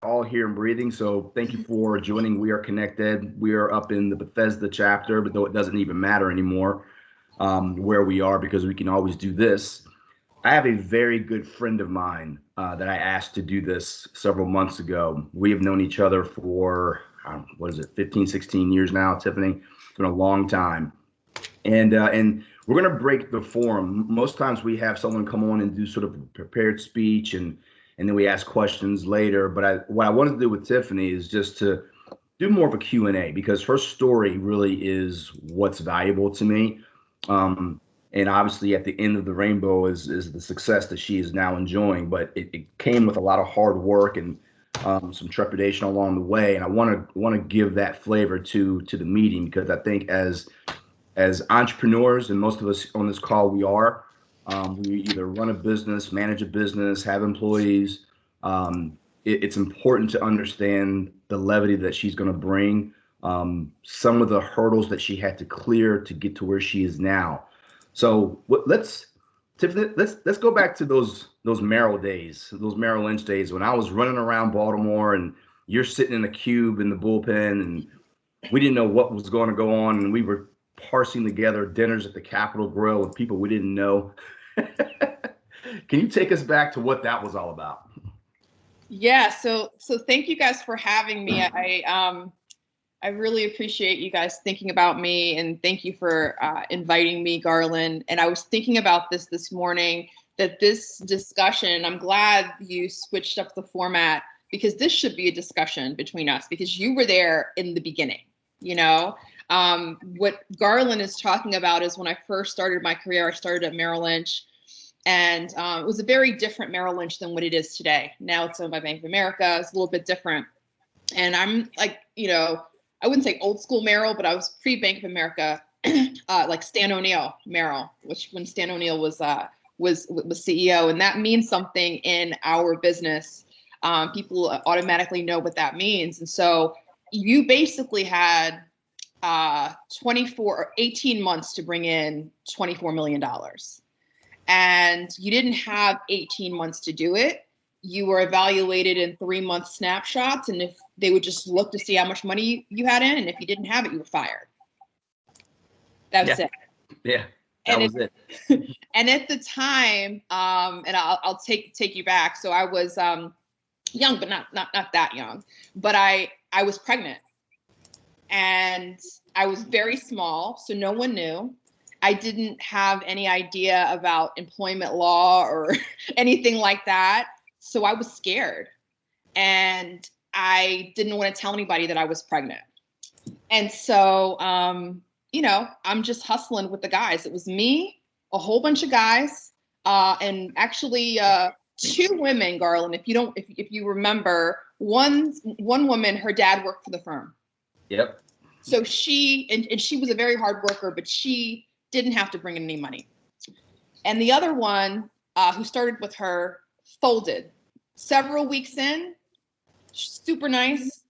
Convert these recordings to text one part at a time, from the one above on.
all here and breathing. So thank you for joining. We are connected. We are up in the Bethesda chapter, but though it doesn't even matter anymore where we are because we can always do this. I have a very good friend of mine that I asked to do this several months ago. We have known each other for, what is it, 15, 16 years now, Tiffany. It's been a long time. And we're going to break the form. Most times we have someone come on and do sort of a prepared speech and then we ask questions later. But what I wanted to do with Tiffany is just to do more of a Q&A because her story really is what's valuable to me. And obviously at the end of the rainbow is the success that she is now enjoying. But it came with a lot of hard work and some trepidation along the way. And I want to give that flavor to the meeting because I think as entrepreneurs, and most of us on this call, we either run a business, manage a business, have employees. It's important to understand the levity that she's going to bring, some of the hurdles that she had to clear to get to where she is now. So Tiffany, let's go back to those Merrill days, those Merrill Lynch days when I was running around Baltimore and you're sitting in a cube in the bullpen and we didn't know what was going to go on and we were parsing together dinners at the Capitol Grill with people we didn't know. Can you take us back to what that was all about? Yeah, so thank you guys for having me. I really appreciate you guys thinking about me, and thank you for inviting me, Garland. And I was thinking about this morning, that this discussion, I'm glad you switched up the format because this should be a discussion between us because you were there in the beginning, you know? What Garland is talking about is when I first started my career, I started at Merrill Lynch, and it was a very different Merrill Lynch than what it is today. Now it's owned by Bank of America. It's a little bit different. And I'm like, you know, I wouldn't say old school Merrill, but I was pre-Bank of America, like Stan O'Neill Merrill, which when Stan O'Neill was CEO, and that means something in our business. People automatically know what that means. And so you basically had 18 months to bring in $24 million. And you didn't have 18 months to do it. You were evaluated in 3-month snapshots. And if they would just look to see how much money you had in, and if you didn't have it, you were fired. That was it. Yeah, that was it. And at the time, and I'll take you back. So I was young, but not that young. But I was pregnant. And I was very small, so no one knew. I didn't have any idea about employment law or anything like that. So I was scared. And I didn't want to tell anybody that I was pregnant. And so, you know, I'm just hustling with the guys. It was me, a whole bunch of guys, and actually 2 women, Garland, if you remember, one woman, her dad worked for the firm. Yep. So she was a very hard worker, but she didn't have to bring in any money. And the other one who started with her folded several weeks in, super nice,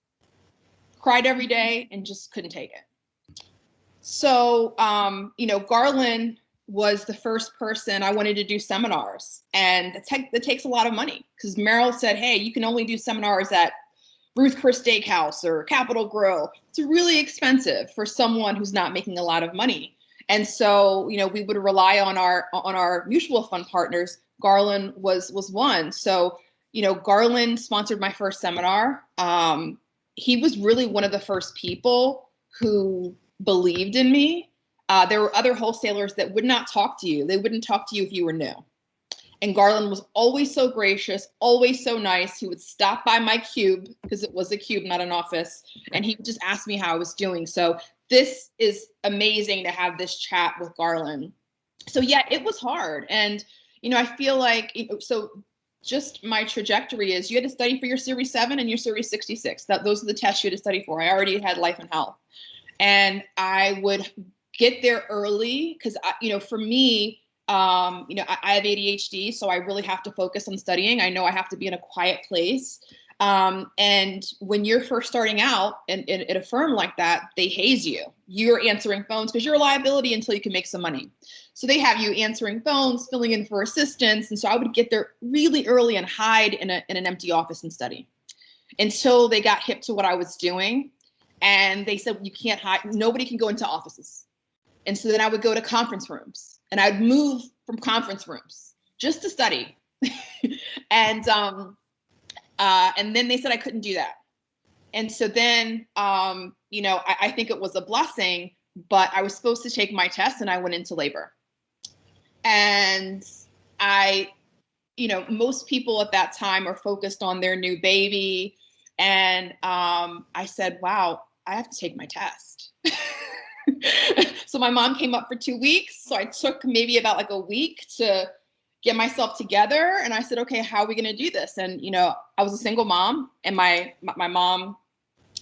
cried every day and just couldn't take it. So, you know, Garland was the first person I wanted to do seminars, and it takes a lot of money because Merrill said, hey, you can only do seminars at Ruth Chris Steakhouse or Capitol Grill. It's really expensive for someone who's not making a lot of money. And so, you know, we would rely on our mutual fund partners. Garland was one. So, you know, Garland sponsored my first seminar. He was really one of the first people who believed in me. There were other wholesalers that would not talk to you. They wouldn't talk to you if you were new. And Garland was always so gracious, always so nice. He would stop by my cube, because it was a cube, not an office, and he would just ask me how I was doing. So this is amazing to have this chat with Garland. So yeah, it was hard. And, you know, I feel like, so just my trajectory is you had to study for your Series 7 and your Series 66. Those are the tests you had to study for. I already had life and health. And I would get there early because, you know, for me, you know, I have ADHD, so I really have to focus on studying. I know I have to be in a quiet place. And when you're first starting out at a firm like that, they haze you. You're answering phones because you're a liability until you can make some money. So they have you answering phones, filling in for assistants. And so I would get there really early and hide in an empty office and study. until they got hip to what I was doing. And they said, you can't hide, nobody can go into offices. And so then I would go to conference rooms, and I'd move from conference rooms just to study. And then they said I couldn't do that. And so then, I think it was a blessing, but I was supposed to take my test, and I went into labor. And most people at that time are focused on their new baby. And I said, wow, I have to take my test. So my mom came up for 2 weeks. So I took maybe about like a week to get myself together. And I said, okay, how are we going to do this? And, I was a single mom, and my mom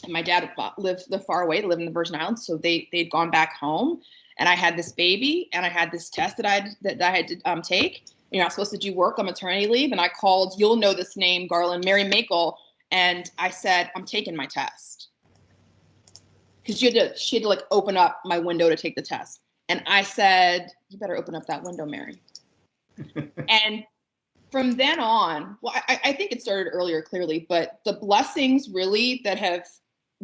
and my dad lived far away. They lived in the Virgin Islands. So they'd gone back home, and I had this baby, and I had this test that I had to take. I was supposed to do work on maternity leave. And I called, you'll know this name, Garland, Mary Makel. And I said, I'm taking my test. Because she had to like open up my window to take the test. And I said, you better open up that window, Mary. And from then on, well, I think it started earlier, clearly, but the blessings really that have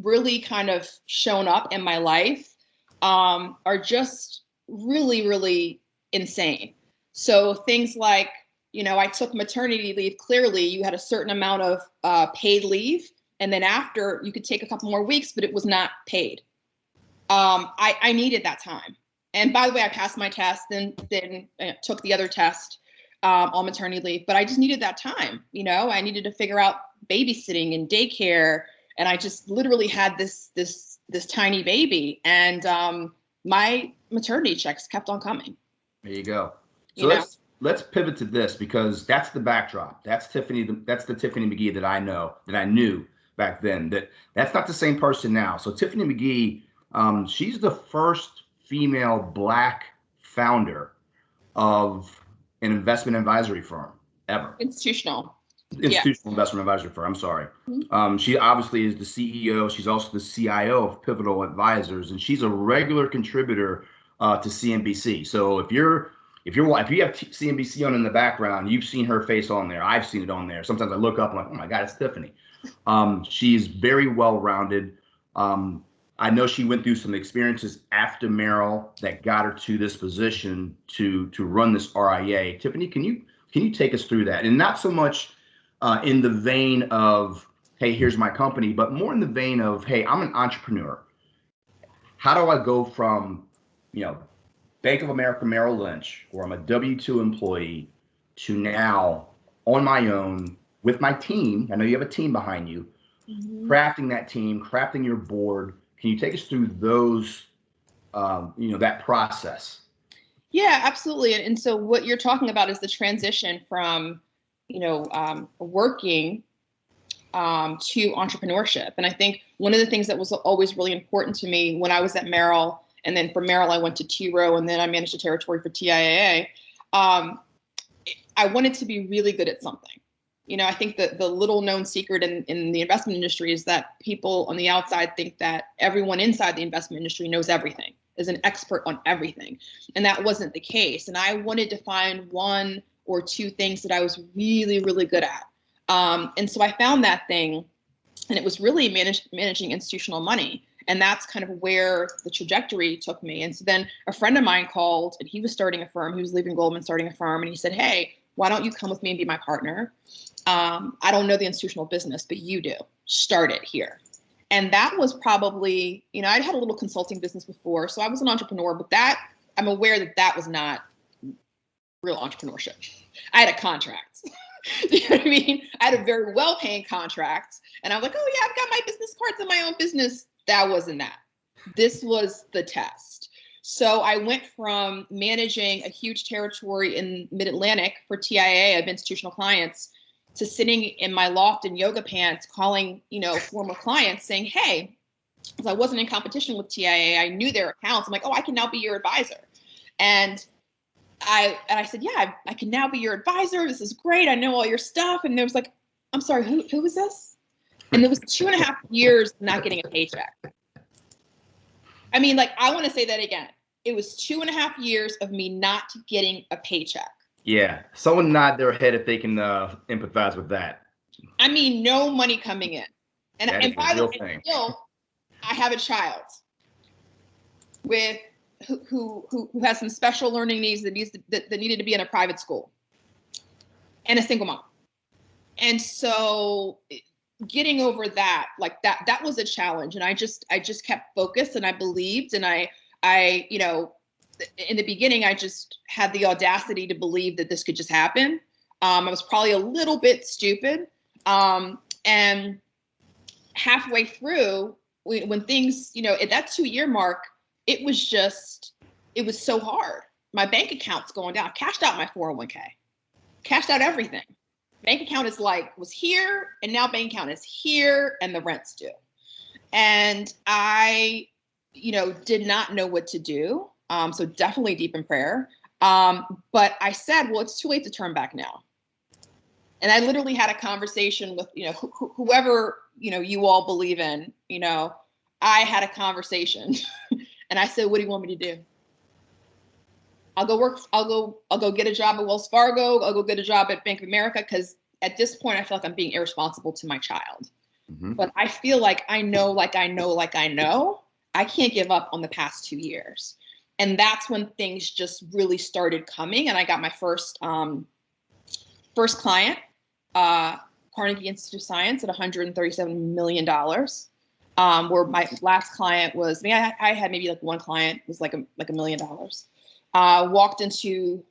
really kind of shown up in my life are just really, really insane. So things like, I took maternity leave. Clearly, you had a certain amount of paid leave. And then after, you could take a couple more weeks, but it was not paid. I needed that time. And by the way, I passed my test, then took the other test on maternity leave. But I just needed that time. I needed to figure out babysitting and daycare. And I just literally had this tiny baby. And my maternity checks kept on coming. There you go. So let's pivot to this, because that's the backdrop. That's the Tiffany Mcghee that I knew back then. That's not the same person now. So Tiffany Mcghee, she's the first female Black founder of an investment advisory firm ever. Institutional investment advisory firm. I'm sorry. She obviously is the CEO. She's also the CIO of Pivotal Advisors, and she's a regular contributor to CNBC. So if you have CNBC on in the background, you've seen her face on there. I've seen it on there. Sometimes I look up and I'm like, oh my God, it's Tiffany. She's very well-rounded. I know she went through some experiences after Merrill that got her to this position to run this RIA. Tiffany, can you take us through that? And not so much in the vein of, hey, here's my company, but more in the vein of, hey, I'm an entrepreneur. How do I go from, Bank of America Merrill Lynch, where I'm a W-2 employee, to now on my own with my team? I know you have a team behind you, crafting that team, crafting your board. Can you take us through those, that process? Yeah, absolutely. And so what you're talking about is the transition from, working to entrepreneurship. And I think one of the things that was always really important to me when I was at Merrill, and then from Merrill, I went to T. Rowe, and then I managed a territory for TIAA. I wanted to be really good at something. I think that the little known secret in the investment industry is that people on the outside think that everyone inside the investment industry knows everything, is an expert on everything. And that wasn't the case. And I wanted to find one or two things that I was really, really good at. And so I found that thing, and it was really managing institutional money. And that's kind of where the trajectory took me. And so then a friend of mine called, and he was starting a firm. He was leaving Goldman, starting a firm. And he said, hey, why don't you come with me and be my partner? I don't know the institutional business, but you do. Start it here. And that was probably, I'd had a little consulting business before, so I was an entrepreneur, but I'm aware that was not real entrepreneurship. I had a contract. Do you know what I mean? I had a very well-paying contract, and I'm like, oh yeah, I've got my business cards in my own business. That wasn't that. This was the test. So I went from managing a huge territory in Mid-Atlantic for TIAA of institutional clients to sitting in my loft in yoga pants, calling, former clients saying, hey, because I wasn't in competition with TIAA, I knew their accounts. I'm like, oh, I can now be your advisor. And I said, yeah, I can now be your advisor. This is great. I know all your stuff. And there was like, I'm sorry, who was this? And there was 2.5 years not getting a paycheck. I mean, I want to say that again. It was 2.5 years of me not getting a paycheck. Yeah, someone nod their head if they can empathize with that. I mean, no money coming in. That is by a the real way, thing. still, I have a child with who has some special learning needs that needed to be in a private school, and a single mom. And so getting over that, like that was a challenge. And I just kept focused, and I believed, and I, you know, in the beginning, I just had the audacity to believe that this could just happen. I was probably a little bit stupid. And halfway through, when things, you know, at that 2-year mark, it was so hard. My bank account's going down. I cashed out my 401k, cashed out everything. Bank account was here, and now bank account is here, and the rent's due. And I, you know, did not know what to do. So definitely deep in prayer. But I said, well, it's too late to turn back now. And I literally had a conversation with, you know, whoever, you know, you all believe in, you know, I had a conversation and I said, what do you want me to do? I'll go get a job at Wells Fargo. I'll go get a job at Bank of America. Cause at this point I feel like I'm being irresponsible to my child. Mm-hmm. But I feel like I know, I can't give up on the past 2 years. And that's when things just really started coming. And I got my first client, Carnegie Institute of Science, at $137 million. Where my last client was, I had maybe like one client was like $1 million. Walked into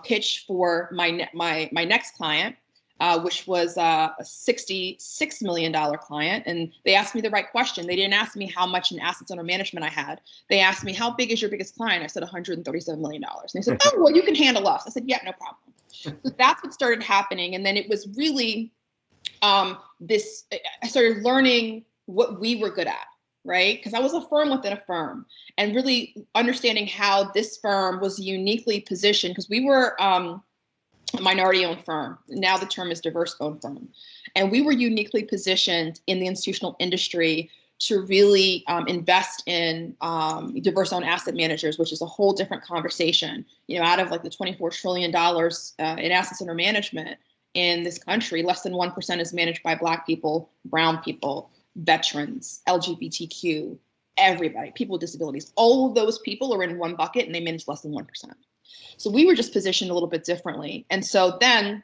pitch for my next client, which was a $66 million client. And they asked me the right question. They didn't ask me how much in assets under management I had. They asked me, how big is your biggest client? I said $137 million. And they said, oh, well, you can handle us. I said, yeah, no problem. So that's what started happening. And then it was really I started learning what we were good at, right? Because I was a firm within a firm, and really understanding how this firm was uniquely positioned, because we were a minority-owned firm. Now the term is diverse-owned firm. And we were uniquely positioned in the institutional industry to really invest in diverse-owned asset managers, which is a whole different conversation. You know, out of like the $24 trillion in assets under management in this country, less than 1% is managed by Black people, brown people, veterans, LGBTQ, everybody, people with disabilities. All of those people are in one bucket, and they manage less than 1%. So we were just positioned a little bit differently. And so then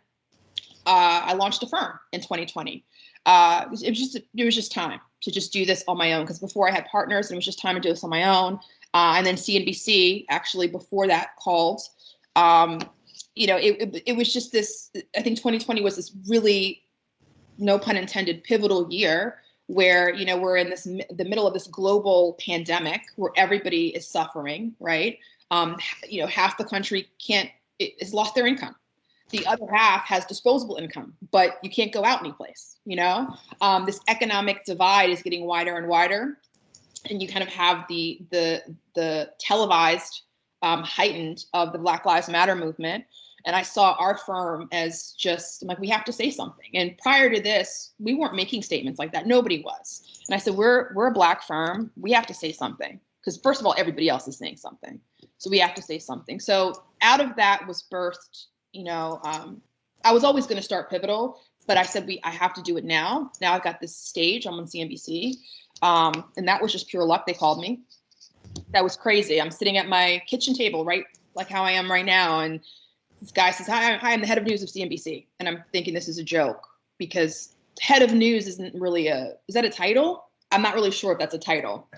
I launched a firm in 2020. It was just time to just do this on my own, because before I had partners, and it was just time to do this on my own. And then CNBC, actually before that, called. You know, it was just this, I think 2020 was this really, no pun intended, pivotal year where, you know, we're in the middle of this global pandemic where everybody is suffering, right? You know, half the country has lost their income. The other half has disposable income, but you can't go out anyplace, you know? This economic divide is getting wider and wider. And you kind of have the televised heightened of the Black Lives Matter movement. And I saw our firm as just like, we have to say something. And prior to this, we weren't making statements like that. Nobody was. And I said, we're a Black firm. We have to say something. Because first of all, everybody else is saying something. So we have to say something. So out of that was birthed, you know, I was always going to start Pivotal, but I said, I have to do it now. Now I've got this stage. I'm on CNBC. And that was just pure luck. They called me. That was crazy. I'm sitting at my kitchen table, right? Like how I am right now. And this guy says, hi, I'm the head of news of CNBC. And I'm thinking this is a joke, because head of news isn't really is that a title? I'm not really sure if that's a title.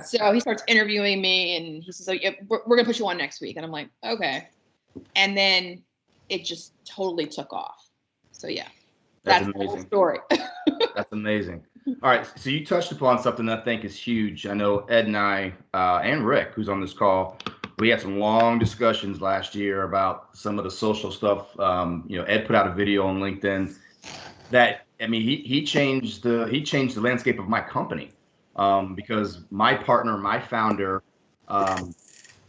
So he starts interviewing me, and he says, oh, yeah, we're going to put you on next week. And I'm like, okay. And then it just totally took off. So yeah, that's the whole story. That's amazing. All right. So you touched upon something that I think is huge. I know Ed and I, and Rick, who's on this call, we had some long discussions last year about some of the social stuff. You know, Ed put out a video on LinkedIn that, I mean, he changed the landscape of my company, because my partner, my founder,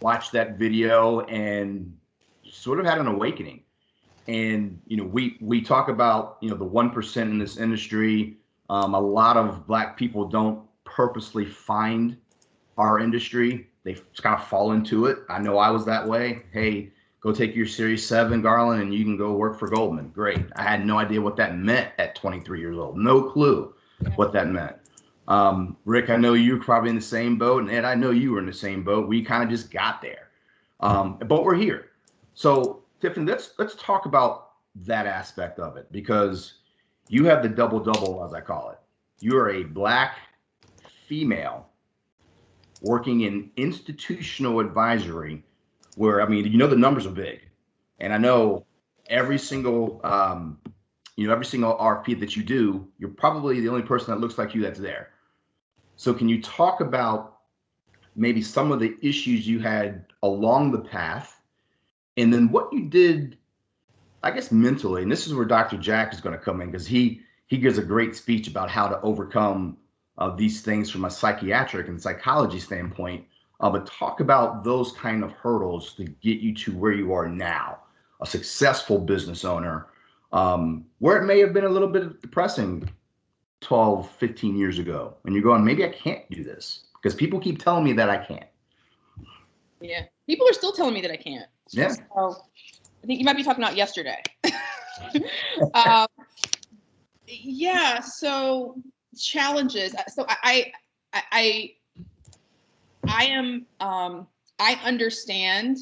watched that video and sort of had an awakening. And, you know, we talk about, you know, the 1% in this industry. A lot of Black people don't purposely find our industry. They kind of fall into it. I know I was that way. Hey, go take your Series 7, Garland, and you can go work for Goldman. Great. I had no idea what that meant at 23 years old. No clue. what that meant. Rick, I know you're probably in the same boat, and Ed, I know you were in the same boat. We kind of just got there, but we're here. So, Tiffany, let's talk about that aspect of it, because you have the double double, as I call it. You are a Black female working in institutional advisory, where, I mean, you know, the numbers are big, and I know every single every single RFP that you do, you're probably the only person that looks like you that's there. So can you talk about maybe some of the issues you had along the path, and then what you did, I guess, mentally? And this is where Dr. Jack is going to come in, because he gives a great speech about how to overcome these things from a psychiatric and psychology standpoint. But talk about those kind of hurdles to get you to where you are now, a successful business owner, where it may have been a little bit depressing 12, 15 years ago, and you're going, maybe I can't do this because people keep telling me that I can't. Yeah, people are still telling me that I can't. Yeah. So I think you might be talking about yesterday. Yeah. So challenges. So I am. I understand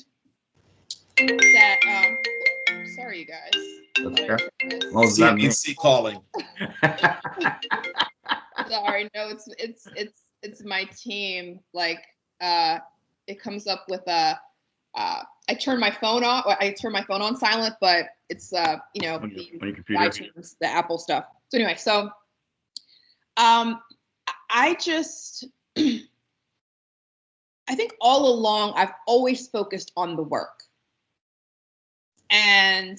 that. Sorry, you guys. CNBC calling. Sorry, no, it's my team. Like, it comes up with I turn my phone off. I turn my phone on silent, but it's on your computer, iTunes, the Apple stuff. So anyway, so I just I think all along I've always focused on the work, and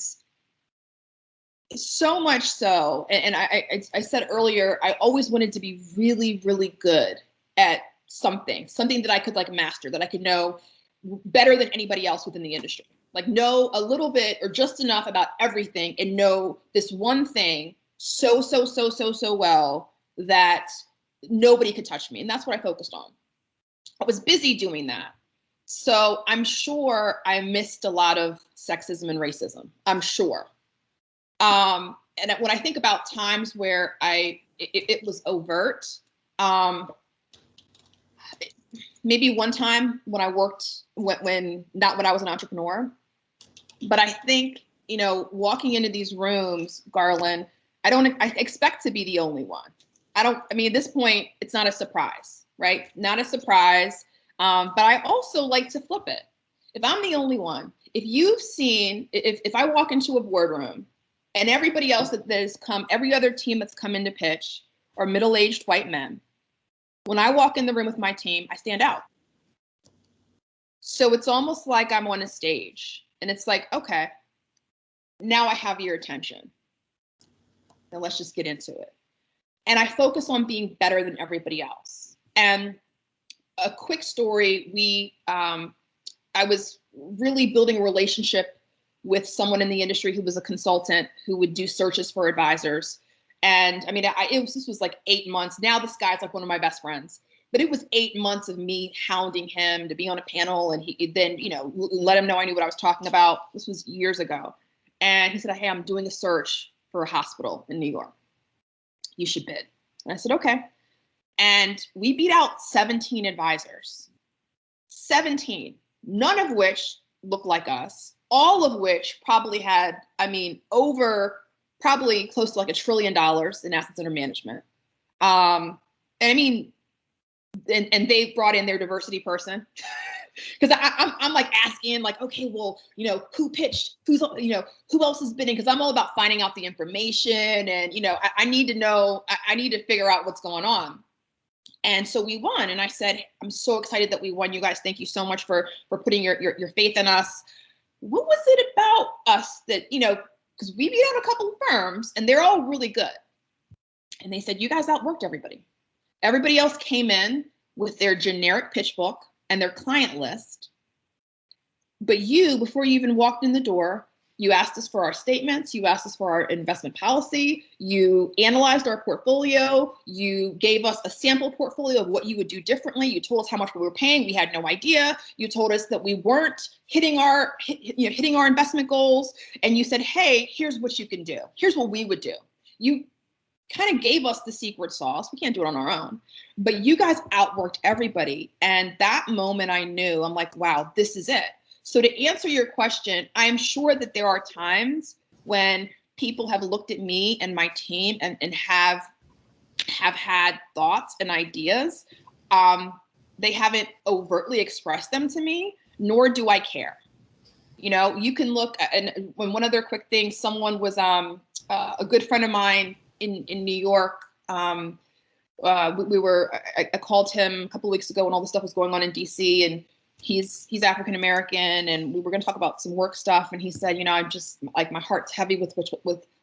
so much so, and I said earlier, I always wanted to be really, really good at something that I could like master, that I could know better than anybody else within the industry. Like know a little bit or just enough about everything and know this one thing so well that nobody could touch me. And that's what I focused on. I was busy doing that. So I'm sure I missed a lot of sexism and racism. I'm sure. And when I think about times where it was overt, maybe one time when I worked, not when I was an entrepreneur, but I think, walking into these rooms, Garland, I expect to be the only one. I mean, at this point, it's not a surprise, right? Not a surprise. But I also like to flip it. If I'm the only one, if I walk into a boardroom and everybody else that has come, every other team that's come in to pitch are middle-aged white men, when I walk in the room with my team, I stand out. So it's almost like I'm on a stage and it's like, okay, now I have your attention. Now let's just get into it. And I focus on being better than everybody else. And a quick story, I was really building a relationship with someone in the industry who was a consultant who would do searches for advisors. And I mean, this was like 8 months. Now this guy's like one of my best friends, but it was 8 months of me hounding him to be on a panel. And he then, let him know I knew what I was talking about. This was years ago. And he said, hey, I'm doing a search for a hospital in New York. You should bid. And I said, okay. And we beat out 17 advisors, 17, none of which looked like us, all of which probably had, probably close to like $1 trillion in assets under management. And I mean, and they brought in their diversity person. Because I'm like asking like, okay, well, who pitched, who else is bidding? Because I'm all about finding out the information and, I need to know, I need to figure out what's going on. And so we won. And I said, I'm so excited that we won. You guys, thank you so much for putting your faith in us. What was it about us that, because we beat out a couple of firms and they're all really good. And they said, you guys outworked everybody. Everybody else came in with their generic pitch book and their client list. But you, before you even walked in the door, you asked us for our statements, you asked us for our investment policy, you analyzed our portfolio, you gave us a sample portfolio of what you would do differently, you told us how much we were paying, we had no idea, you told us that we weren't hitting our investment goals, and you said, hey, here's what you can do, here's what we would do. kind of gave us the secret sauce. We can't do it on our own, but you guys outworked everybody. And that moment I knew, I'm like, wow, this is it. So to answer your question, I'm sure that there are times when people have looked at me and my team and have had thoughts and ideas. They haven't overtly expressed them to me, nor do I care. You know, you can look at, and when one other quick thing, someone was a good friend of mine in New York. I called him a couple of weeks ago when all the stuff was going on in DC, and he's African American, and we were going to talk about some work stuff. And he said, you know, I'm just like, my heart's heavy with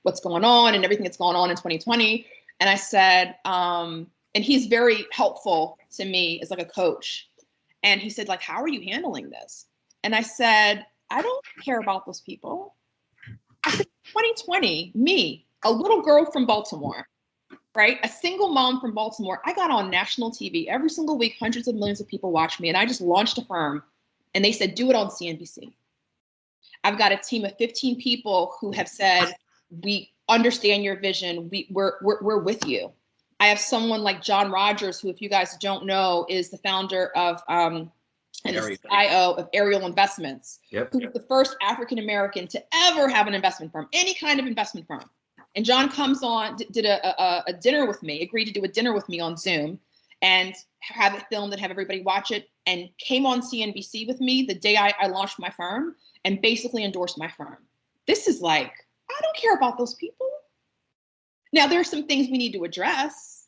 what's going on and everything that's going on in 2020. And I said, and he's very helpful to me as like a coach. And he said, like, how are you handling this? And I said, I don't care about those people. I said, 2020, me, a little girl from Baltimore, right? A single mom from Baltimore. I got on national TV every single week. Hundreds of millions of people watch me. And I just launched a firm. And they said, do it on CNBC. I've got a team of 15 people who have said, we understand your vision. We're with you. I have someone like John Rogers, who, if you guys don't know, is the founder of and the CIO of Ariel Investments, who's the first African American to ever have an investment firm, any kind of investment firm. And John comes on, did a dinner with me, agreed to do a dinner with me on Zoom and have it filmed and have everybody watch it, and came on CNBC with me the day I launched my firm and basically endorsed my firm. This is like, I don't care about those people. Now, there are some things we need to address.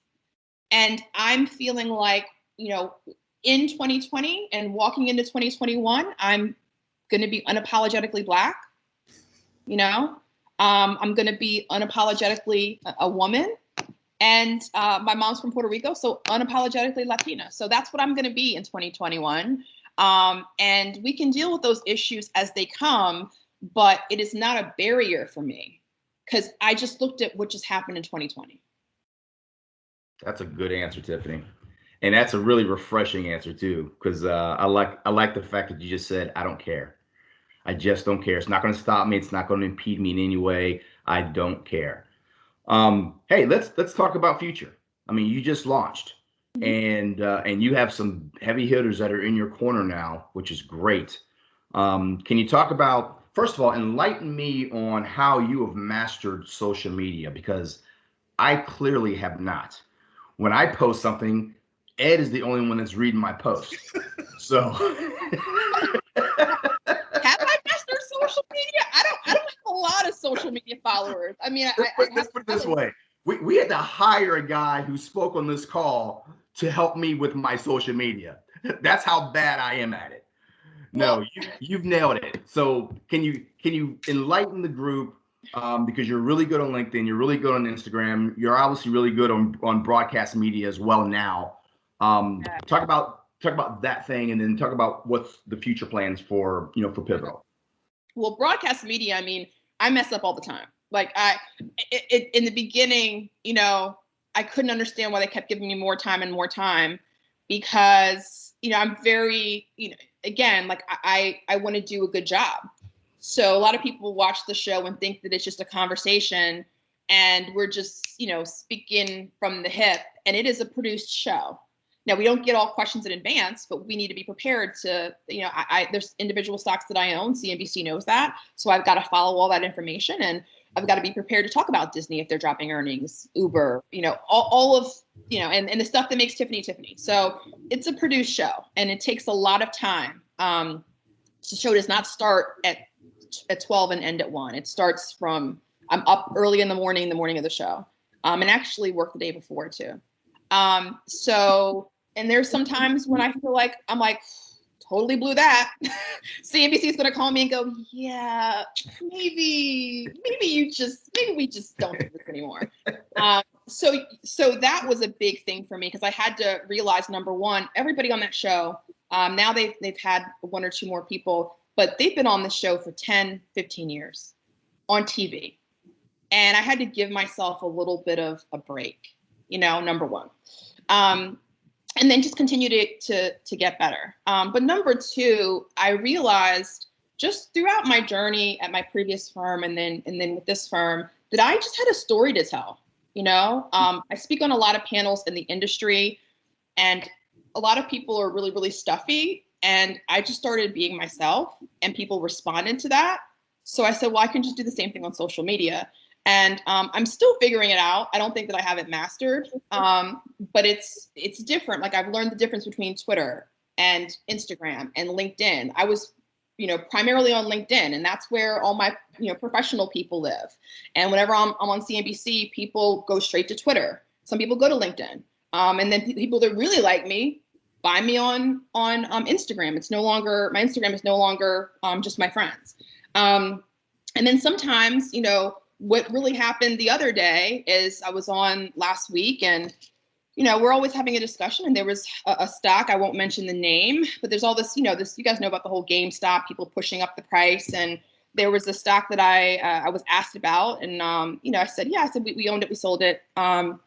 And I'm feeling like, you know, in 2020 and walking into 2021, I'm going to be unapologetically Black. You know, I'm going to be unapologetically a woman. And my mom's from Puerto Rico, so unapologetically Latina. So that's what I'm going to be in 2021. And we can deal with those issues as they come, but it is not a barrier for me because I just looked at what just happened in 2020. That's a good answer, Tiffany. And that's a really refreshing answer too, because I like the fact that you just said, I don't care. I just don't care. It's not going to stop me. It's not going to impede me in any way. I don't care. Hey, let's talk about future. I mean, you just launched, and you have some heavy hitters that are in your corner now, which is great. Can you talk about, first of all, enlighten me on how you have mastered social media, because I clearly have not. When I post something, Ed is the only one that's reading my post. So have I mastered social media? I don't have a lot of social media followers. I mean, let's put it this way. We had to hire a guy who spoke on this call to help me with my social media. That's how bad I am at it. No, you've nailed it. So can you enlighten the group? Because you're really good on LinkedIn, you're really good on Instagram, you're obviously really good on broadcast media as well now. Talk about that thing, and then talk about what's the future plans for for Pivotal. Well, broadcast media, I mean, I mess up all the time. Like in the beginning, I couldn't understand why they kept giving me more time because, I'm very, again, like I want to do a good job. So a lot of people watch the show and think that it's just a conversation and we're just, speaking from the hip, and it is a produced show. Now, we don't get all questions in advance, but we need to be prepared to, there's individual stocks that I own. CNBC knows that. So I've got to follow all that information, and I've got to be prepared to talk about Disney if they're dropping earnings, Uber, all of, and the stuff that makes Tiffany Tiffany. So it's a produced show, and it takes a lot of time. The show does not start at 12 and end at 1. It starts from, I'm up early in the morning of the show, and actually work the day before too. And there's some times when I feel like I'm like, totally blew that. CNBC is going to call me and go, yeah, maybe we just don't do this anymore. So that was a big thing for me, because I had to realize, number one, everybody on that show, now they've had one or two more people, but they've been on the show for 10, 15 years on TV. And I had to give myself a little bit of a break, number one. And then just continue to get better. But number two, I realized just throughout my journey at my previous firm and then with this firm, that I just had a story to tell. I speak on a lot of panels in the industry, and a lot of people are really, really stuffy. And I just started being myself, and people responded to that. So I said, well, I can just do the same thing on social media. And I'm still figuring it out. I don't think that I have it mastered, but it's different. Like, I've learned the difference between Twitter and Instagram and LinkedIn. I was, primarily on LinkedIn, and that's where all my, professional people live. And whenever I'm on CNBC, people go straight to Twitter. Some people go to LinkedIn. And then people that really like me find me on Instagram. It's no longer, my Instagram is no longer just my friends. And then sometimes, what really happened the other day is I was on last week, and, we're always having a discussion, and there was a stock, I won't mention the name, but there's all this, you guys know about the whole GameStop, people pushing up the price. And there was a stock that I was asked about, and, I said, yeah, we owned it, we sold it. And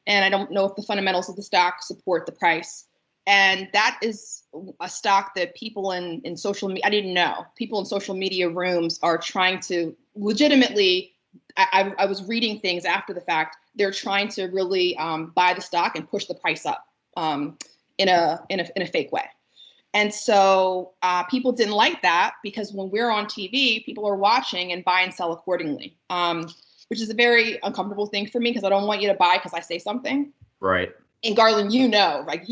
I don't know if the fundamentals of the stock support the price. And that is a stock that people in social media, I didn't know, people in social media rooms are trying to legitimately, I was reading things after the fact, they're trying to really buy the stock and push the price up in a fake way. And so people didn't like that, because when we're on TV, people are watching and buy and sell accordingly, which is a very uncomfortable thing for me, because I don't want you to buy because I say something. Right. And Garland, like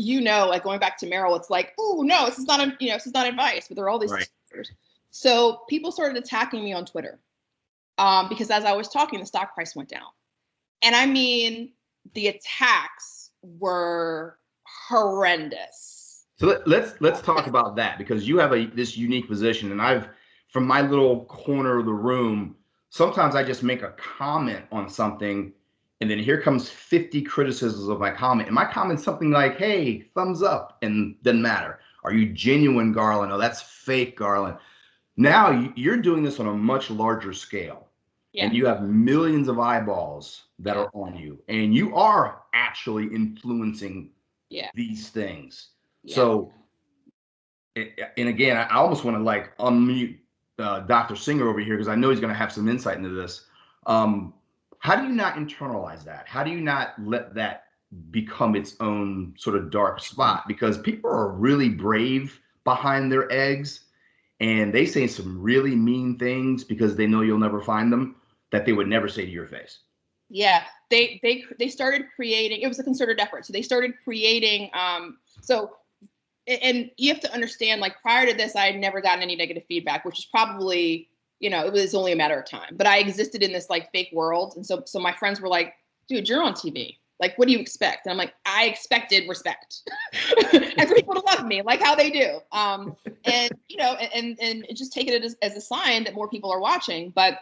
going back to Merrill, it's like, oh no, this is not advice, but there are all these. Right. So people started attacking me on Twitter because as I was talking, the stock price went down. And I mean, the attacks were horrendous. So let's talk about that, because you have this unique position, and from my little corner of the room, sometimes I just make a comment on something, and then here comes 50 criticisms of my comment. And my comment's something like, hey, thumbs up, and doesn't matter. Are you genuine, Garland? Oh, that's fake, Garland. Now you're doing this on a much larger scale. Yeah. And you have millions of eyeballs that are on you, and you are actually influencing these things. Yeah. So, and again, I almost want to unmute Dr. Singer over here, because I know he's going to have some insight into this. How do you not internalize that? How do you not let that become its own sort of dark spot? Because people are really brave behind their eggs, and they say some really mean things because they know you'll never find them, that they would never say to your face. Yeah, they started creating, it was a concerted effort. So they started creating, and you have to understand, like, prior to this, I had never gotten any negative feedback, which is probably, it was only a matter of time. But I existed in this fake world. And so my friends were like, dude, you're on TV. Like, what do you expect? And I'm like, I expected respect and for people to love me, like how they do. And just take it as a sign that more people are watching. But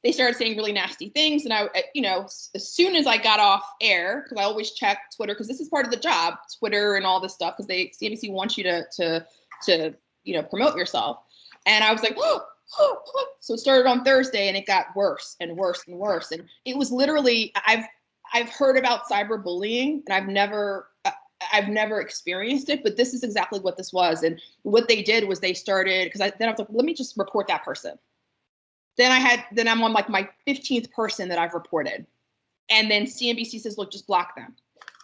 they started saying really nasty things. And I, as soon as I got off air, because I always check Twitter, because this is part of the job, Twitter and all this stuff, because CNBC wants you to promote yourself. And I was like, so it started on Thursday, and it got worse and worse and worse. And it was literally, I've heard about cyberbullying, and I've never experienced it, but this is exactly what this was. And what they did was they started, because I was like, let me just report that person. Then I'm on my 15th person that I've reported. And then CNBC says, look, just block them.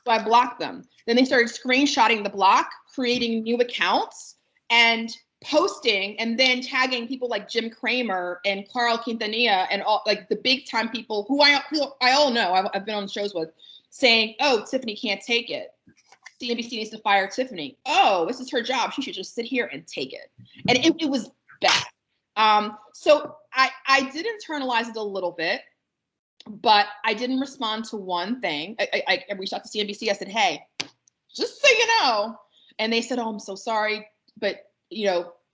So I blocked them. Then they started screenshotting the block, creating new accounts, and posting, and then tagging people like Jim Cramer and Carl Quintanilla and all the big time people who I all know, I've been on shows with, saying, oh, Tiffany can't take it. CNBC needs to fire Tiffany. Oh, this is her job. She should just sit here and take it. And it was bad. So I did internalize it a little bit, but I didn't respond to one thing. I reached out to CNBC. I said, hey, just so you know. And they said, oh, I'm so sorry, but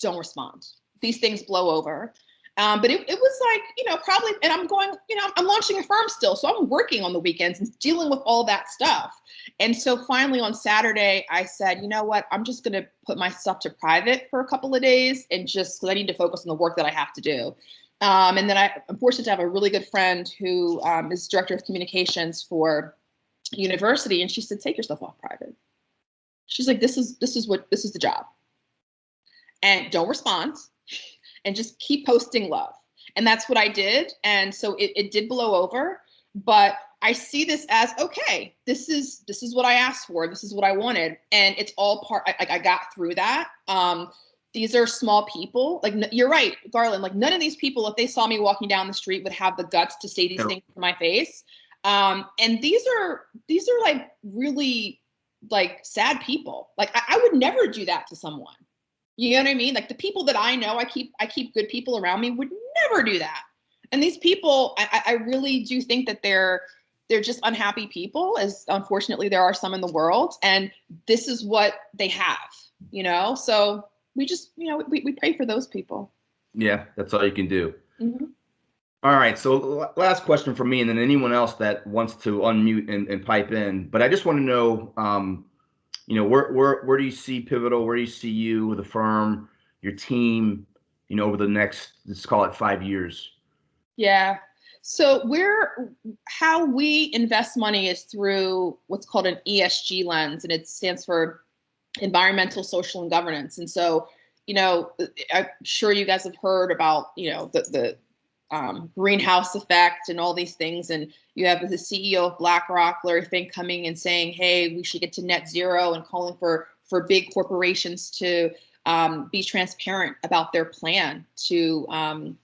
don't respond. These things blow over. But it was probably, and I'm going, I'm launching a firm still. So I'm working on the weekends and dealing with all that stuff. And so finally on Saturday, I said, you know what, I'm just going to put my stuff to private for a couple of days, and just because I need to focus on the work that I have to do. And then I'm fortunate to have a really good friend who is director of communications for university. And she said, take your stuff off private. She's like, this is the job. And don't respond, and just keep posting love. And that's what I did. And so it did blow over, but I see this as, okay, this is what I asked for. This is what I wanted. And it's all part, I got through that. These are small people. Like, you're right, Garland, like none of these people, if they saw me walking down the street, would have the guts to say these things to my face. And these are like really like sad people. Like I would never do that to someone. You know what I mean? Like the people that I know, I keep good people around me, would never do that. And these people, I really do think that they're just unhappy people, as unfortunately there are some in the world. And this is what they have, you know? So we just, you know, we pray for those people. Yeah, that's all you can do. Mm-hmm. All right. So last question from me, and then anyone else that wants to unmute and pipe in. But I just want to know, you know, where do you see Pivotal? Where do you see you, the firm, your team, you know, over the next, let's call it 5 years? Yeah. So how we invest money is through what's called an ESG lens, and it stands for environmental, social, and governance. And so, you know, I'm sure you guys have heard about, you know, the greenhouse effect and all these things. And you have the CEO of BlackRock, Larry Fink, coming and saying, hey, we should get to net zero, and calling for big corporations to be transparent about their plan to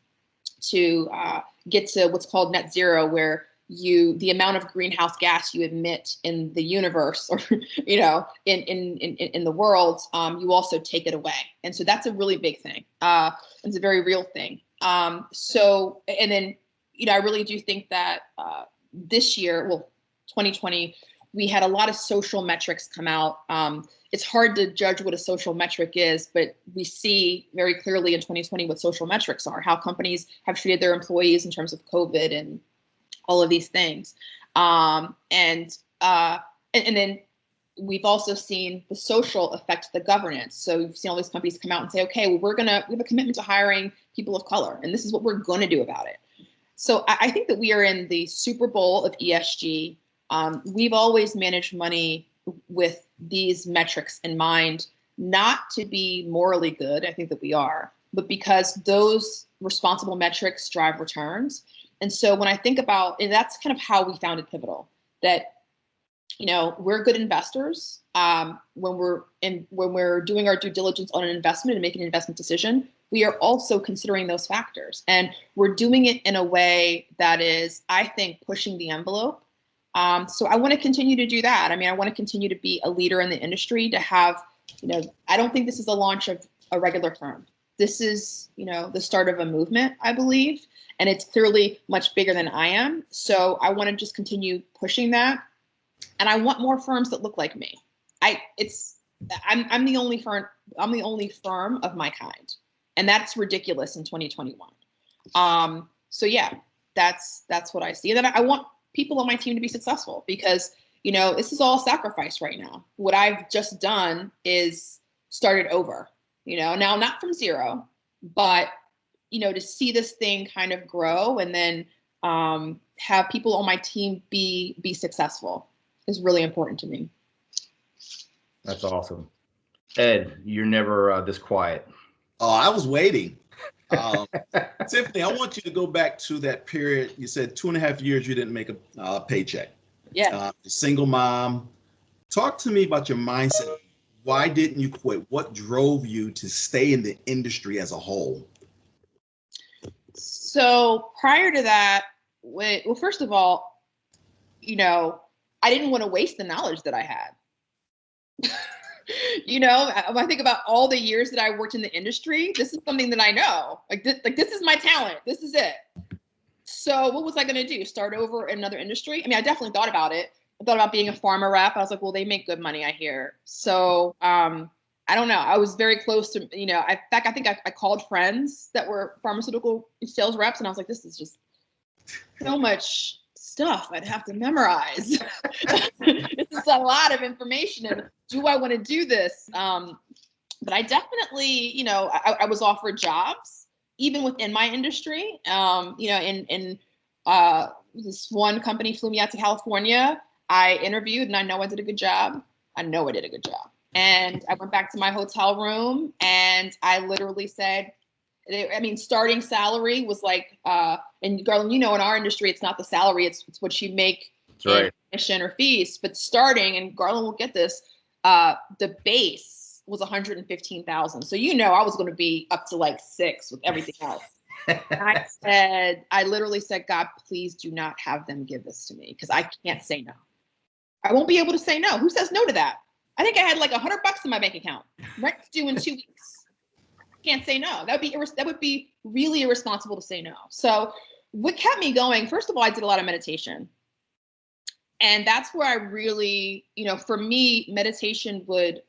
get to what's called net zero, where the amount of greenhouse gas you emit in the universe, or you know, in the world, you also take it away. And so that's a really big thing. It's a very real thing. So, and then, you know, I really do think that this year, well, 2020, we had a lot of social metrics come out. It's hard to judge what a social metric is, but we see very clearly in 2020 what social metrics are, how companies have treated their employees in terms of COVID and all of these things. And then we've also seen the social affect the governance. So we've seen all these companies come out and say, okay, well, we have a commitment to hiring people of color, and this is what we're going to do about it. So I think that we are in the Super Bowl of ESG. We've always managed money with these metrics in mind, not to be morally good, I think that we are, but because those responsible metrics drive returns. And so when I think about, and that's kind of how we founded Pivotal, that, you know, we're good investors. When we're doing our due diligence on an investment and making an investment decision, we are also considering those factors. And we're doing it in a way that is, I think, pushing the envelope. So I want to continue to do that. I mean, I want to continue to be a leader in the industry, to have, you know, I don't think this is the launch of a regular firm. This is, you know, the start of a movement, I believe, and it's clearly much bigger than I am. So I want to just continue pushing that. And I want more firms that look like me. I'm the only firm of my kind. And that's ridiculous in 2021. So yeah, that's what I see. And then I want people on my team to be successful, because, you know, this is all sacrifice right now. What I've just done is started over, you know, now not from zero, but, you know, to see this thing kind of grow and then have people on my team be successful is really important to me. That's awesome. Ed, you're never this quiet. Oh, I was waiting. Tiffany, I want you to go back to that period. You said 2.5 years you didn't make a paycheck. Yeah. Single mom. Talk to me about your mindset. Why didn't you quit? What drove you to stay in the industry as a whole? So prior to that, well, first of all, you know, I didn't want to waste the knowledge that I had. You know, when I think about all the years that I worked in the industry, this is something that I know. Like this is my talent. This is it. So what was I going to do? Start over in another industry? I mean, I definitely thought about it. I thought about being a pharma rep. I was like, well, they make good money, I hear. So I don't know. I was very close to, you know, in fact, I think I called friends that were pharmaceutical sales reps, and I was like, this is just so much stuff I'd have to memorize. This is a lot of information, and do I want to do this? But I definitely, you know, I was offered jobs even within my industry. You know, in this one company flew me out to California. I interviewed, and I know I did a good job. And I went back to my hotel room, and I literally said, I mean, starting salary was like, and Garland, you know, in our industry, it's not the salary, it's what you make right. commission or fees, but starting, and Garland will get this, the base was 115,000. So, I was going to be up to like 6 with everything else. I literally said, God, please do not have them give this to me because I can't say no. I won't be able to say no. Who says no to that? I think I had like $100 in my bank account. Rent's due in 2 weeks. Can't say no. That would be really irresponsible to say no. So what kept me going, first of all, I did a lot of meditation. And that's where I really, for me, meditation would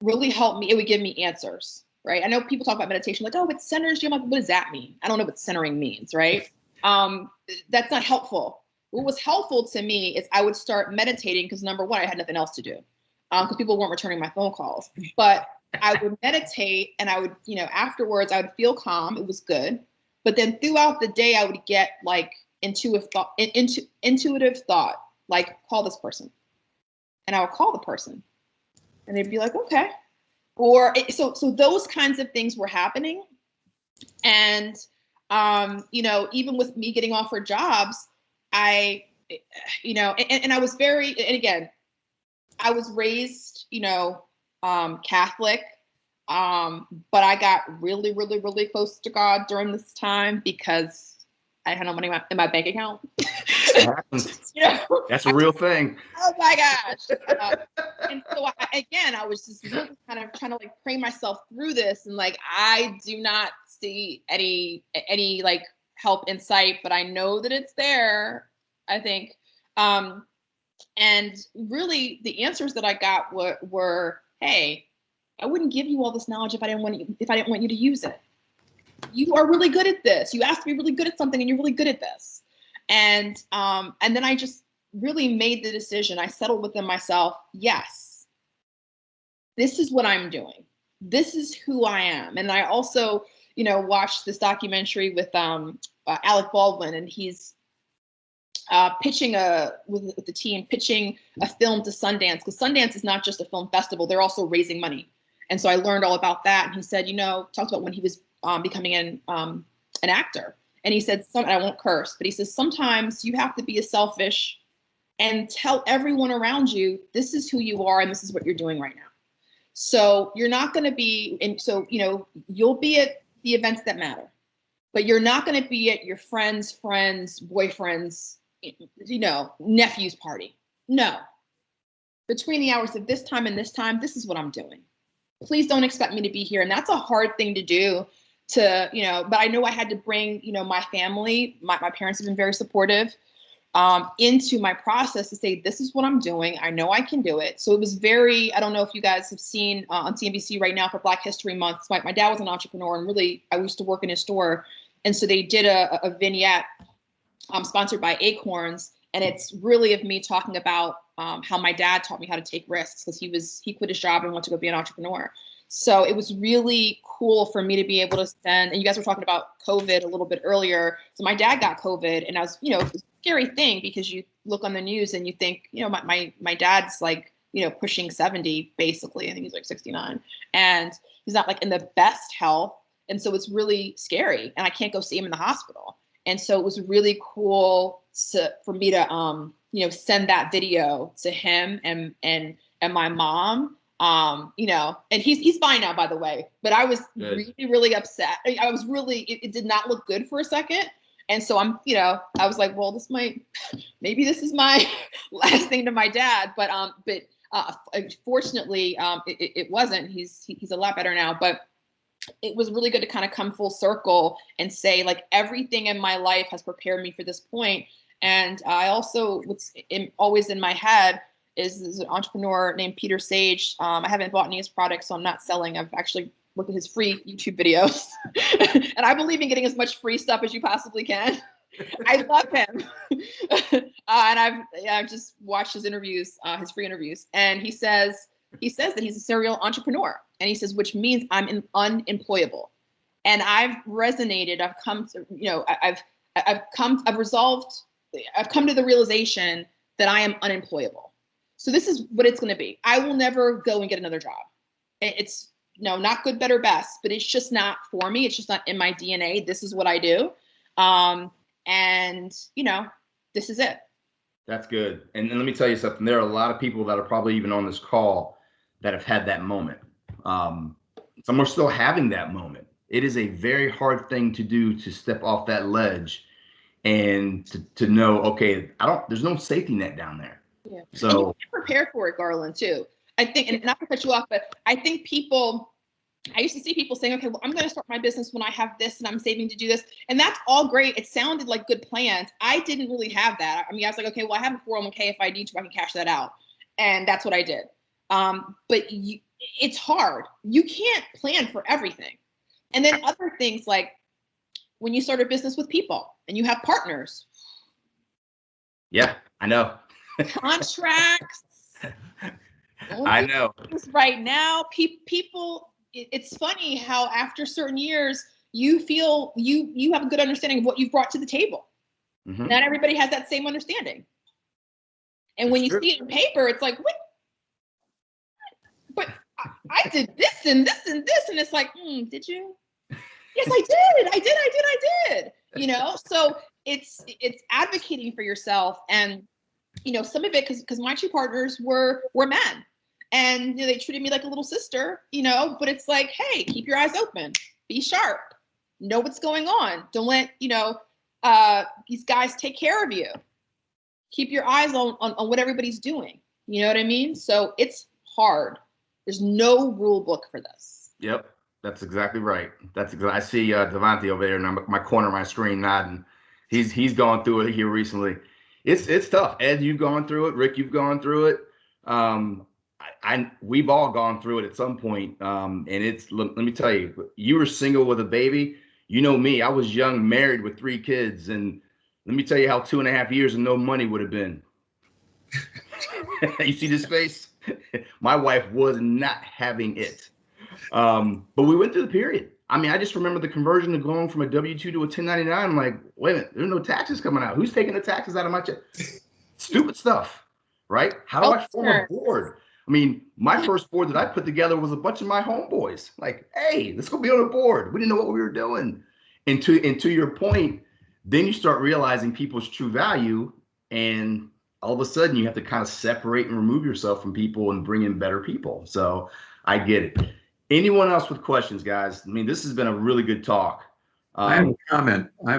really help me. It would give me answers, right? I know people talk about meditation like, oh, it centers you. I'm like, what does that mean? I don't know what centering means, right? That's not helpful. What was helpful to me is I would start meditating because number one, I had nothing else to do because people weren't returning my phone calls. But I would meditate and I would, afterwards I would feel calm. It was good. But then throughout the day, I would get like intuitive thought, like call this person. And I would call the person and they'd be like, okay. Or so those kinds of things were happening. And, even with me getting offered jobs, and I was very, and again, I was raised, Catholic, but I got really, really, really close to God during this time because I had no money in my bank account. That's a real thing. Oh my gosh. And so I was just really kind of trying to like pray myself through this. And like, I do not see any like help in sight, but I know that it's there, I think. And really the answers that I got were, hey, I wouldn't give you all this knowledge if I didn't want you to use it. You are really good at this. You asked to be really good at something and you're really good at this. And then I just really made the decision. I settled within myself. Yes, this is what I'm doing. This is who I am. And I also, watched this documentary with Alec Baldwin, and he's pitching with the team, pitching a film to Sundance, because Sundance is not just a film festival. They're also raising money. And so I learned all about that. And he said, talked about when he was becoming an actor. And he said, and I won't curse, but he says, sometimes you have to be selfish and tell everyone around you, this is who you are and this is what you're doing right now. So you're not going to be, and so, you'll be at the events that matter, but you're not going to be at your friends, boyfriends, nephew's party. No. Between the hours of this time and this time, this is what I'm doing. Please don't expect me to be here. And that's a hard thing to do but I know I had to bring, my family, my parents have been very supportive into my process to say, this is what I'm doing. I know I can do it. So it was very, I don't know if you guys have seen on CNBC right now for Black History Month. My dad was an entrepreneur and really, I used to work in his store. And so they did a vignette sponsored by Acorns. And it's really of me talking about how my dad taught me how to take risks because he quit his job and went to go be an entrepreneur. So it was really cool for me to be able to send, and you guys were talking about COVID a little bit earlier. So my dad got COVID and I was, it was a scary thing because you look on the news and you think, my dad's like, pushing 70 basically. I think he's like 69 and he's not like in the best health. And so it's really scary and I can't go see him in the hospital. And so it was really cool for me to, send that video to him and my mom. And he's fine now, by the way, but I was really, really upset. I was really, it did not look good for a second. And so I was like, well, maybe this is my last thing to my dad, but fortunately, it wasn't. He's a lot better now, but it was really good to kind of come full circle and say like everything in my life has prepared me for this point. And I also, always in my head, is an entrepreneur named Peter Sage. I haven't bought any of his products, so I'm not selling. I've actually looked at his free YouTube videos. And I believe in getting as much free stuff as you possibly can. I love him. And I've just watched his interviews, his free interviews. And he says that he's a serial entrepreneur. And he says, which means I'm unemployable. And I've resonated. I've come to, I've come to the realization that I am unemployable. So this is what it's going to be. I will never go and get another job. It's not good, better, best, but it's just not for me. It's just not in my DNA. This is what I do. And this is it. That's good. And let me tell you something. There are a lot of people that are probably even on this call that have had that moment. Some are still having that moment. It is a very hard thing to do, to step off that ledge and to know, okay, there's no safety net down there. Yeah. So and you can prepare for it, Garland, too. I think, and not to cut you off, but I think I used to see people saying, okay, well, I'm going to start my business when I have this and I'm saving to do this. And that's all great. It sounded like good plans. I didn't really have that. I mean, I was like, okay, well, I have a 401k. If I need to, I can cash that out. And that's what I did. But it's hard. You can't plan for everything. And then other things like when you start a business with people and you have partners. Yeah, I know. Contracts. I know. Right now, people, it's funny how after certain years, you feel you have a good understanding of what you've brought to the table. Mm-hmm. Not everybody has that same understanding. And when you see it in paper, it's like, what? But I did this and this and this. And it's like, did you? Yes, I did. I did. You know, so it's advocating for yourself. And, you know, some of it, because my two partners were men. And you know, they treated me like a little sister, you know, but it's like, hey, keep your eyes open, be sharp, know what's going on. Don't let, you know, these guys take care of you. Keep your eyes on what everybody's doing. You know what I mean? So it's hard. There's no rule book for this. Yep, that's exactly right. I see Devontae over there in my corner of my screen nodding. He's gone through it here recently. It's tough. Ed, you've gone through it. Rick, you've gone through it. We've all gone through it at some point. And let me tell you, you were single with a baby. You know me, I was young, married with 3 kids. And let me tell you how 2.5 years and no money would have been. You see this face? My wife was not having it. But we went through the period. I mean, I just remember the conversion of going from a W-2 to a 1099. I'm like, wait a minute, there's no taxes coming out. Who's taking the taxes out of my check? Stupid stuff, right? How do I form a board? I mean, my first board that I put together was a bunch of my homeboys. Like, hey, let's go be on a board. We didn't know what we were doing. And to your point, then you start realizing people's true value, and all of a sudden you have to kind of separate and remove yourself from people and bring in better people. So I get it. Anyone else with questions, guys? I mean, this has been a really good talk. I have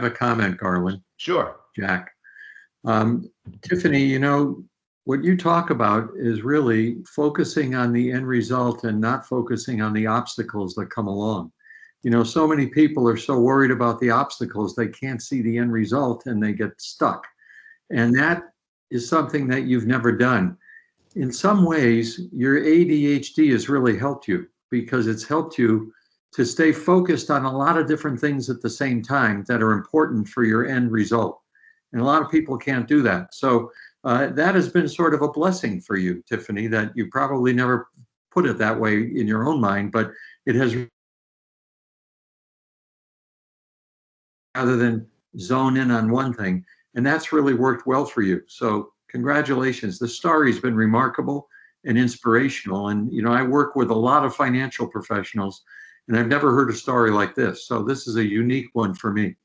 a comment, Garland. Sure. Jack. Tiffany, you know, what you talk about is really focusing on the end result and not focusing on the obstacles that come along. You know, so many people are so worried about the obstacles, they can't see the end result and they get stuck. And that is something that you've never done. In some ways, your ADHD has really helped you, because it's helped you to stay focused on a lot of different things at the same time that are important for your end result. And a lot of people can't do that. So that has been sort of a blessing for you, Tiffany, that you probably never put it that way in your own mind, but it has, rather than zone in on one thing. And that's really worked well for you. So congratulations. The story's been remarkable and inspirational. And, you know, I work with a lot of financial professionals, and I've never heard a story like this. So this is a unique one for me.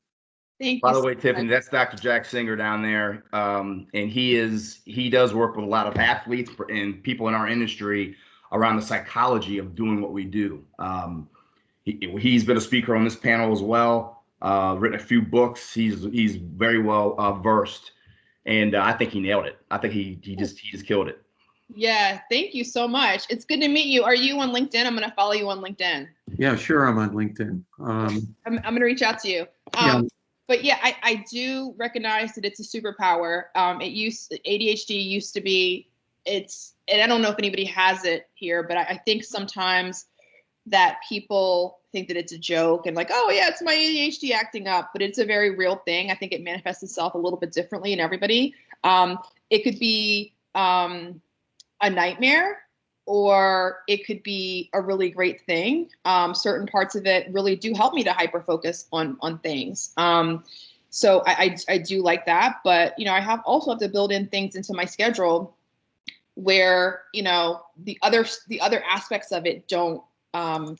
Thank you. By the way, Tiffany, that's Dr. Jack Singer down there. And he does work with a lot of athletes and people in our industry around the psychology of doing what we do. He's been a speaker on this panel as well, written a few books. He's very well versed, and I think he nailed it. I think he just killed it. Yeah, thank you so much. It's good to meet you. Are you on LinkedIn? I'm going to follow you on LinkedIn. Yeah, sure. I'm on LinkedIn. I'm going to reach out to you. Yeah. But yeah, I do recognize that it's a superpower. ADHD used to be, and I don't know if anybody has it here, but I think sometimes that people think that it's a joke and like, oh yeah, it's my ADHD acting up, but it's a very real thing. I think it manifests itself a little bit differently in everybody. It could be a nightmare, or it could be a really great thing. Certain parts of it really do help me to hyper focus on things. So I do like that, but you know, I also have to build in things into my schedule where, you know, the other aspects of it don't kind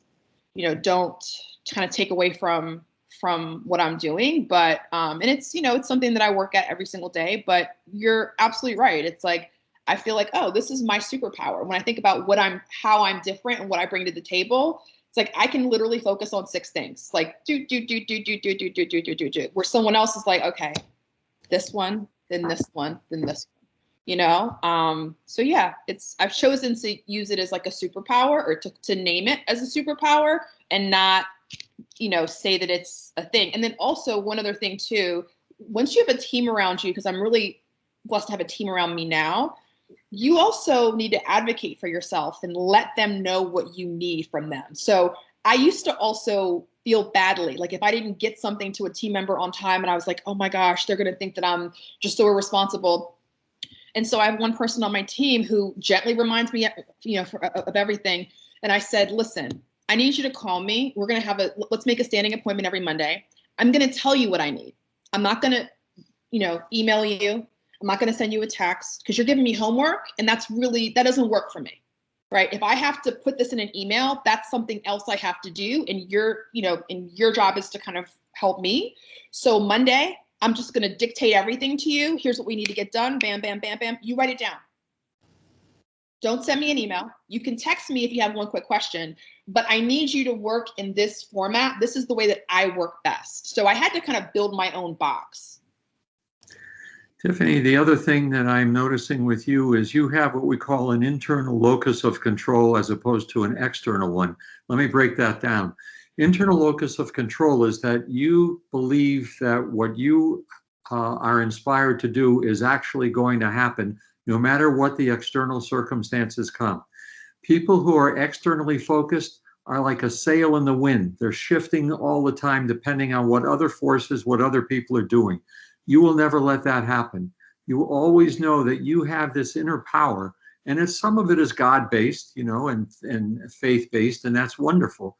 of take away from from what I'm doing, but, and it's, it's something that I work at every single day, but you're absolutely right. It's like, I feel like, oh, this is my superpower. When I think about how I'm different and what I bring to the table, it's like, I can literally focus on 6 things, like do, where someone else is like, okay, this one, then this one, then this one, so yeah, I've chosen to use it as like a superpower, or to name it as a superpower, and not, say that it's a thing. And then also one other thing too, once you have a team around you, because I'm really blessed to have a team around me now, you also need to advocate for yourself and let them know what you need from them. So I used to also feel badly, like if I didn't get something to a team member on time, and I was like, oh my gosh, they're going to think that I'm just so irresponsible. And so I have one person on my team who gently reminds me, of everything. And I said, listen, I need you to call me. We're going to let's make a standing appointment every Monday. I'm going to tell you what I need. I'm not going to, email you. I'm not going to send you a text, because you're giving me homework, and that doesn't work for me, right? If I have to put this in an email, that's something else I have to do. And your job is to kind of help me. So Monday, I'm just going to dictate everything to you. Here's what we need to get done. Bam, bam, bam, bam. You write it down. Don't send me an email. You can text me if you have one quick question, but I need you to work in this format. This is the way that I work best. So I had to kind of build my own box. Tiffany, the other thing that I'm noticing with you is you have what we call an internal locus of control as opposed to an external one. Let me break that down. Internal locus of control is that you believe that what you are inspired to do is actually going to happen, no matter what the external circumstances come. People who are externally focused are like a sail in the wind. They're shifting all the time depending on what other forces, what other people are doing. You will never let that happen. You will always know that you have this inner power, and some of it is God-based, and faith-based, and that's wonderful.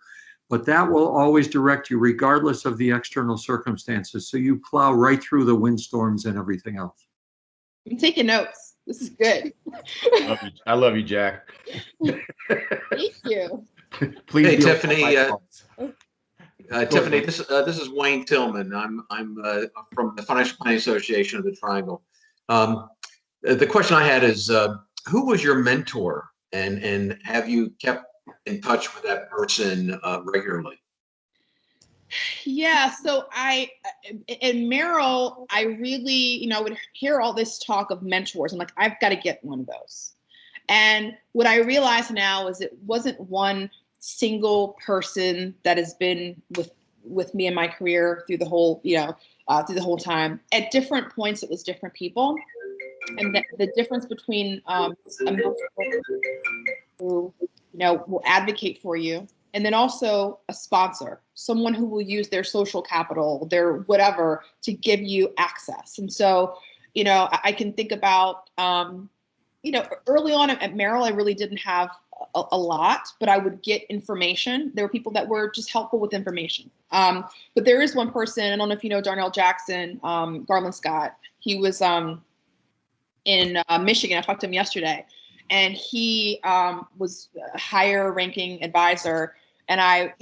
But that will always direct you regardless of the external circumstances. So you plow right through the windstorms and everything else. I'm taking notes. This is good. I love you, Jack. Thank you. Please. Hey, Tiffany. Tiffany, this is Wayne Tillman. I'm from the Financial Planning Association of the Triangle. The question I had is, who was your mentor, and have you kept in touch with that person regularly? Yeah, so in Merrill, I really, would hear all this talk of mentors. I'm like, I've got to get one of those. And what I realize now is it wasn't one single person that has been with me in my career through the whole, through the whole time. At different points, it was different people. And the difference between a mentor who, will advocate for you, and then also a sponsor, someone who will use their social capital, their whatever, to give you access. And so, I can think about, early on at Merrill, I really didn't have a lot, but I would get information. There were people that were just helpful with information. But there is one person, I don't know if you know Darnell Jackson, Garland Scott. He was in Michigan. I talked to him yesterday, and he was a higher ranking advisor. And I,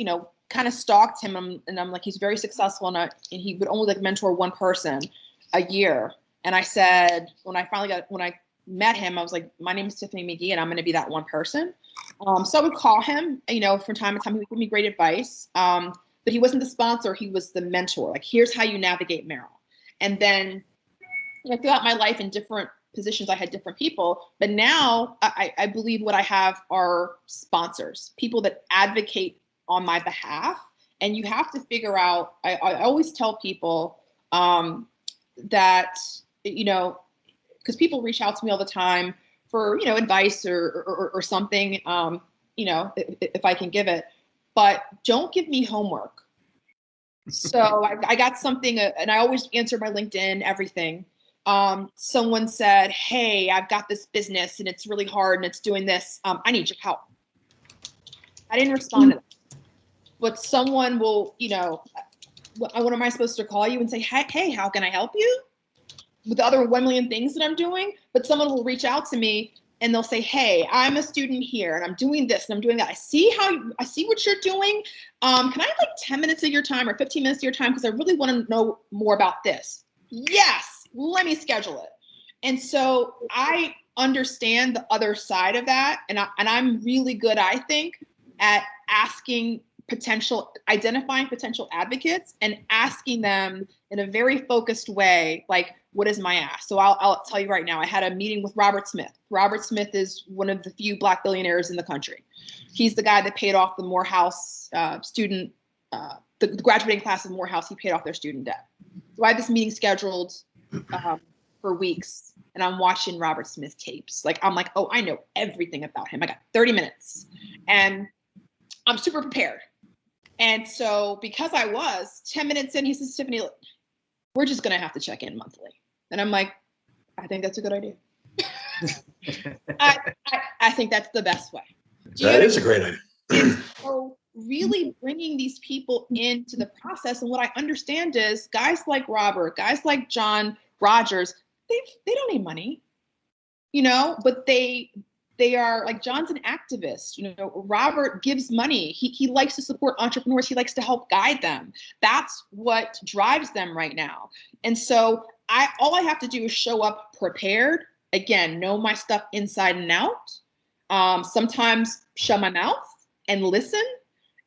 kind of stalked him, and I'm like, he's very successful, and he would only mentor one person a year. And I said, when I met him, I was like, my name is Tiffany Mcghee, and I'm going to be that one person. So I would call him, from time to time. He would give me great advice. But he wasn't the sponsor. He was the mentor. Like, here's how you navigate Merrill. And then throughout my life in different positions, I had different people. But now I believe what I have are sponsors, people that advocate on my behalf. And you have to figure out, I always tell people that, because people reach out to me all the time for, advice or something, if I can give it, but don't give me homework. So I got something, and I always answer my LinkedIn, everything. Someone said, hey, I've got this business and it's really hard and it's doing this. I need your help. I didn't respond to that. But someone will, what am I supposed to call you and say, hey, how can I help you? With the other 1 million things that I'm doing? But someone will reach out to me and they'll say, hey, I'm a student here and I'm doing this and I'm doing that. I see what you're doing. Can I have like 10 minutes of your time or 15 minutes of your time? Because I really want to know more about this. Yes, let me schedule it. And so I understand the other side of that. And I'm really good, I think, at identifying potential advocates and asking them in a very focused way, like, what is my ask? So I'll tell you right now, I had a meeting with Robert Smith. Robert Smith is one of the few Black billionaires in the country. He's the guy that paid off the Morehouse the graduating class of Morehouse. He paid off their student debt. So I had this meeting scheduled for weeks, and I'm watching Robert Smith tapes. Like, I'm like, oh, I know everything about him. I got 30 minutes and I'm super prepared. And so because I was 10 minutes in, he says, Tiffany, look, we're just going to have to check in monthly. And I'm like, I think that's a good idea. I think that's the best way. That is a great idea. So really bringing these people into the process. And what I understand is guys like Robert, guys like John Rogers, they don't need money, but they are, like, John's an activist, Robert gives money. He likes to support entrepreneurs. He likes to help guide them. That's what drives them right now. And so all I have to do is show up prepared. Again, know my stuff inside and out. Sometimes shut my mouth and listen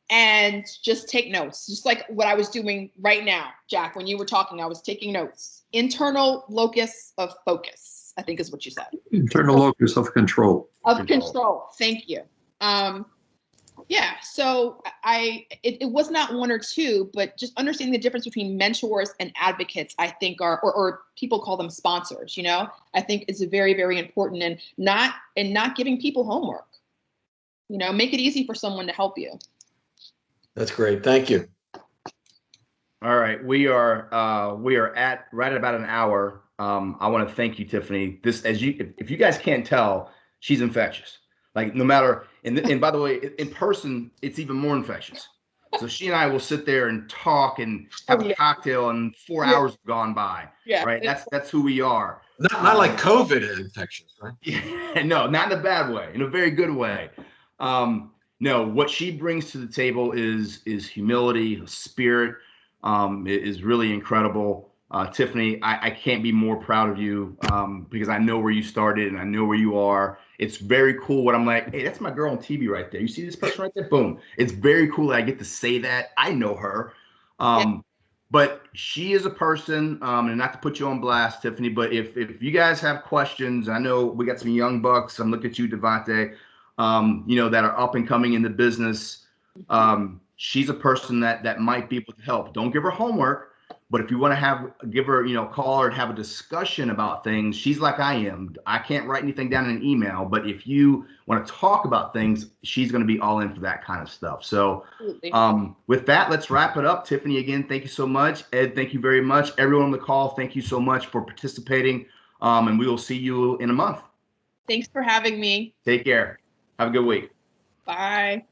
and just take notes. Just like what I was doing right now, Jack, when you were talking, I was taking notes. Internal locus of focus, I think is what you said. Internal locus of control. Of control. Thank you. Yeah. So it was not one or two, but just understanding the difference between mentors and advocates, I think or people call them sponsors, I think is very, very important, and not giving people homework, make it easy for someone to help you. That's great. Thank you. All right. We are at right at about an hour. I want to thank you, Tiffany. If you guys can't tell, she's infectious. Like, no matter, and by the way, in person, it's even more infectious. So she and I will sit there and talk and have a cocktail, and 4 hours have gone by. Yeah. Right. That's who we are. Not like COVID infections, right? Yeah, no, not in a bad way, in a very good way. No, what she brings to the table is humility, spirit, is really incredible. Tiffany, I can't be more proud of you because I know where you started and I know where you are. It's very cool when I'm like, hey, that's my girl on TV right there. You see this person right there? Boom. It's very cool that I get to say that. I know her. But she is a person, and not to put you on blast, Tiffany, but if you guys have questions, I know we got some young bucks. I'm looking at you, Devontae, that are up and coming in the business. She's a person that might be able to help. Don't give her homework, but if you want to give her, call her and have a discussion about things, she's like I am. I can't write anything down in an email, but if you want to talk about things, she's going to be all in for that kind of stuff. So with that, let's wrap it up. Tiffany, again, thank you so much. Ed, thank you very much. Everyone on the call, thank you so much for participating. And we will see you in a month. Thanks for having me. Take care. Have a good week. Bye.